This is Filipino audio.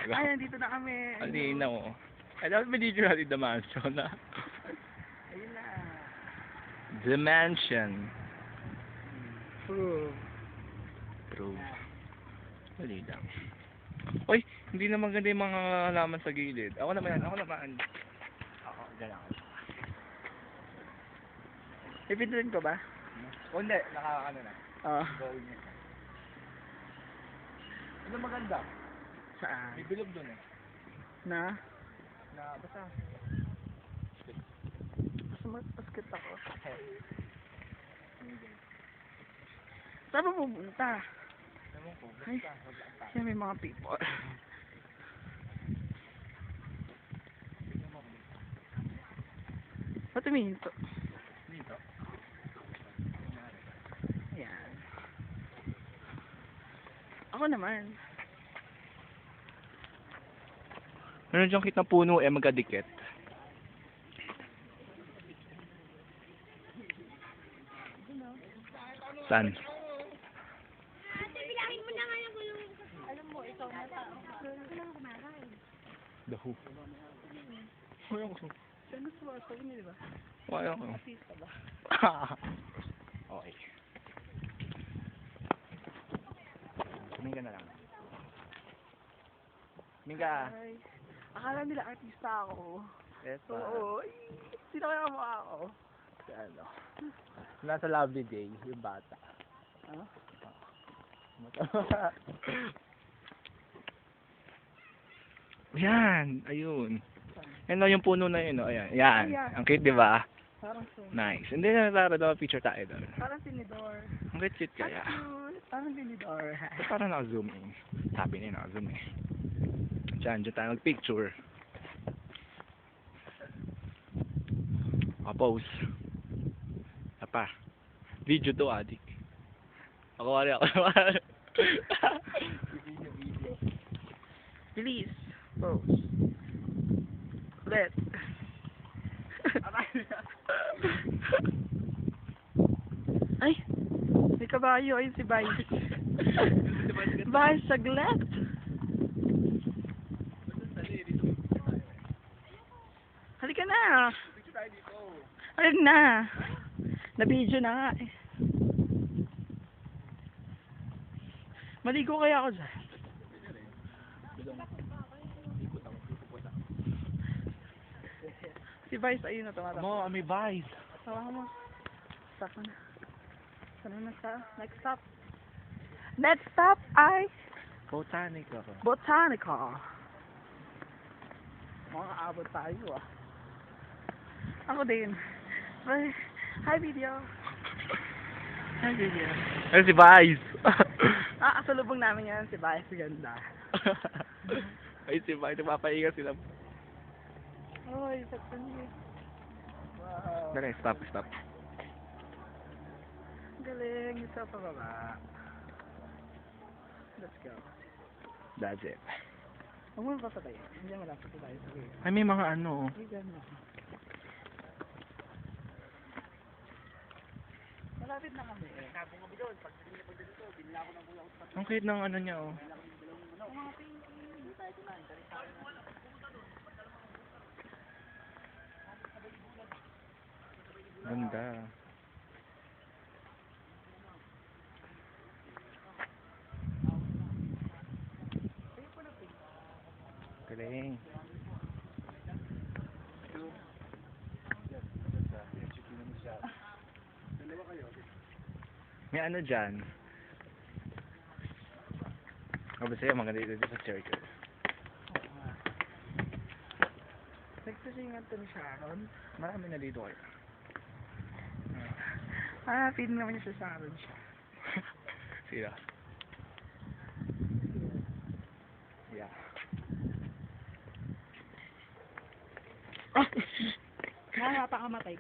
Ay, nandito na kami. Alina mo. Ay, dapat may dito natin the mansion na. Ayun na. The mansion. True. True. Dali lang. Uy, hindi naman ganda yung mga halaman sa gilid. Ako naman. Ako, dyan ako. Ipindutin ko ba? O hindi, nakakaano na. Oo. Gawin niya. Ano maganda? Saan? May bilog dun eh. Na? Basta. Gusto mag-basket ako. Saan ba pupunta? Ewan ko, Ay, yan may mga people. Ba't tumihinto? Dito. Ayan. Ako naman. Meron diyang kitang puno magkadikit. Saan? The Who. Wala ko. Saan gusto mo? Sabi niyo, di ba? Wala ko. Artista ba? Okay. Tumingin ka na lang. Tumingin ka. Ay, akala nila artista ako. Yes, Oo. Ay, sino kaya mukha ako? Si ano. Nasa lovely day, yung bata. Ano? Yan, ayun. Yan lang yung puno na yun, oh. Ayan, yan. Ayan. Ang cute, di ba? Parang so. Nice. Hindi na daw picture tayo doon. Parang tinidor. Ang cute kaya. Cute. Parang tinidor. So, parang naka-zoom in. Sabi niya, naka-zoom in. Diyan tayo mag-picture. Pose. Apa. Video to, adik. Ako. Bilis. Pose. Let. Ay, may kabayo. Ayun si Vice. Vice, saglit. Halika na. Halika na. Na-video na nga eh. Maligo kaya ako dyan. Si Vice, ayun na tumatakbo. Mo, may vice. Tawa mo. Stop na. Saan na sa next stop? Next stop ay Botanic ako. Botanica. Makakaabot tayo ah. Ako din. Ay, hi video. Hi video. Ay, si Vice. Kasalubong namin yan si Vice. Ganda. Ay, si Vice. Napapahinga sila. Oy, saktan niya. Wow. Dali, stop. Galing. Isa pa baba. Let's go. That's it. Huwag mo papatay. Hindi mo lang papatay. Sige. Ay, may mga ano. Ay, ganda. Malapit na kami. Ang cute ng ano niya, oh. Ganda. Galing. May ano dyan? Basta yung maganda dito sa circle. Nagsasingan to ni Sharon. Marami na dito kayo. Feeling naman niya sa Sharon siya. Sila. Yeah. Nakapakamatay.